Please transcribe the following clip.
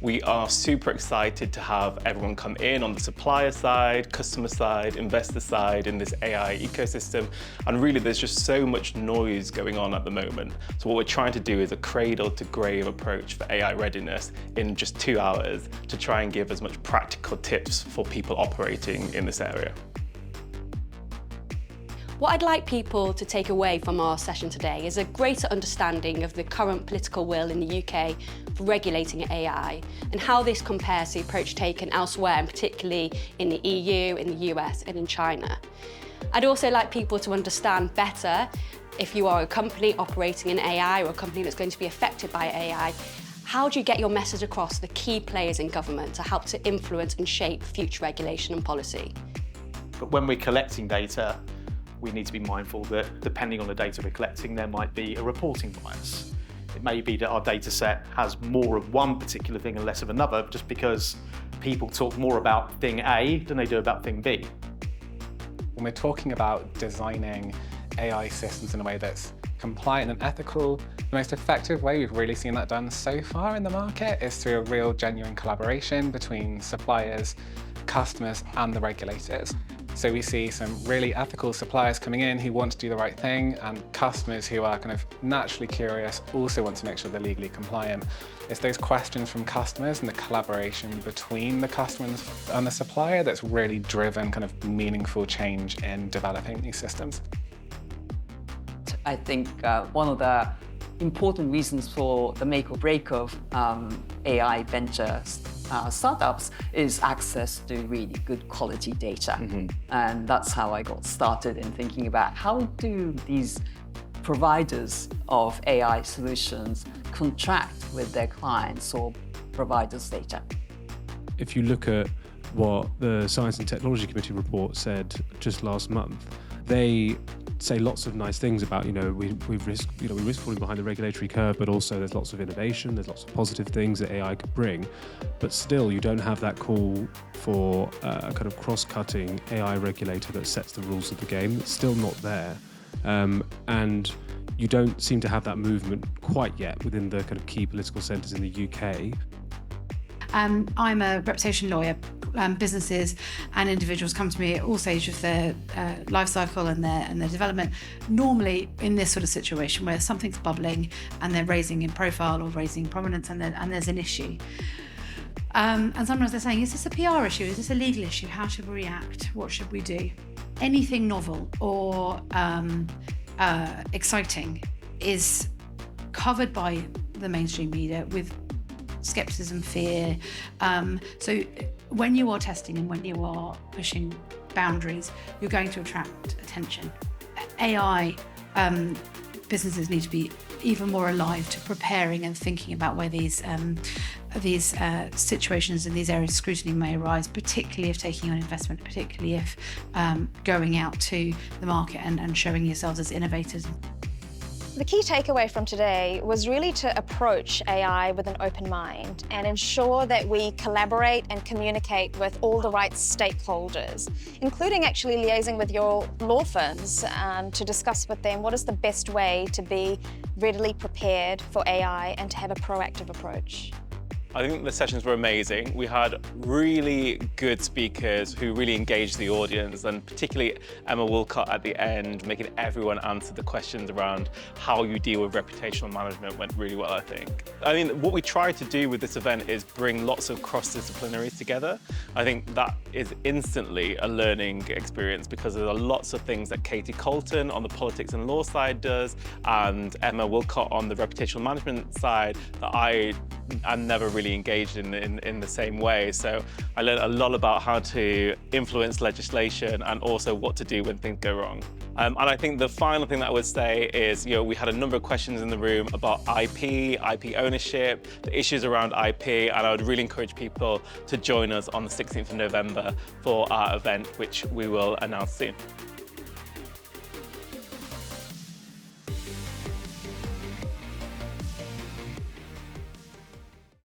We are super excited to have everyone come in on the supplier side, customer side, investor side in this AI ecosystem. And really, there's just so much noise going on at the moment. So what we're trying to do is a cradle to grave approach for AI readiness in just 2 hours to try and give as much practical tips for people operating in this area. What I'd like people to take away from our session today is a greater understanding of the current political will in the UK for regulating AI and how this compares to the approach taken elsewhere, and particularly in the EU, in the US and in China. I'd also like people to understand better, if you are a company operating in AI or a company that's going to be affected by AI, how do you get your message across the key players in government to help to influence and shape future regulation and policy? But when we're collecting data, we need to be mindful that depending on the data we're collecting, there might be a reporting bias. It may be that our data set has more of one particular thing and less of another, just because people talk more about thing A than they do about thing B. When we're talking about designing AI systems in a way that's compliant and ethical, the most effective way we've really seen that done so far in the market is through a real genuine collaboration between suppliers, customers and the regulators. So we see some really ethical suppliers coming in who want to do the right thing, and customers who are kind of naturally curious also want to make sure they're legally compliant. It's those questions from customers and the collaboration between the customer and the supplier that's really driven kind of meaningful change in developing these systems. I think one of the important reasons for the make or break of AI venture startups is access to really good quality data. And that's how I got started in thinking about how do these providers of AI solutions contract with their clients or providers' data. If you look at what the Science and Technology Committee report said just last month, they say lots of nice things about, we risk falling behind the regulatory curve, but also there's lots of innovation, there's lots of positive things that AI could bring, but still you don't have that call for a kind of cross-cutting AI regulator that sets the rules of the game. It's still not there, and you don't seem to have that movement quite yet within the kind of key political centres in the UK. I'm a reputation lawyer. Businesses and individuals come to me at all stages of their life cycle and their development, normally in this sort of situation where something's bubbling and they're raising in profile or raising prominence and there's an issue. And sometimes they're saying, is this a PR issue? Is this a legal issue? How should we react? What should we do? Anything novel or exciting is covered by the mainstream media with skepticism, fear. So when you are testing and when you are pushing boundaries, you're going to attract attention. AI businesses need to be even more alive to preparing and thinking about where these situations and these areas of scrutiny may arise, particularly if taking on investment, particularly if going out to the market and showing yourselves as innovators. The key takeaway from today was really to approach AI with an open mind and ensure that we collaborate and communicate with all the right stakeholders, including actually liaising with your law firms to discuss with them what is the best way to be readily prepared for AI and to have a proactive approach. I think the sessions were amazing. We had really good speakers who really engaged the audience, and particularly Emma Wilcott at the end, making everyone answer the questions around how you deal with reputational management went really well, I think. I mean, what we tried to do with this event is bring lots of cross-disciplinaries together. I think that is instantly a learning experience because there are lots of things that Katie Colton on the politics and law side does, and Emma Wilcott on the reputational management side that I am never really engaged in the same way. So I learned a lot about how to influence legislation and also what to do when things go wrong. And I think the final thing that I would say is, we had a number of questions in the room about IP ownership, the issues around IP, and I would really encourage people to join us on the 16th of November for our event, which we will announce soon.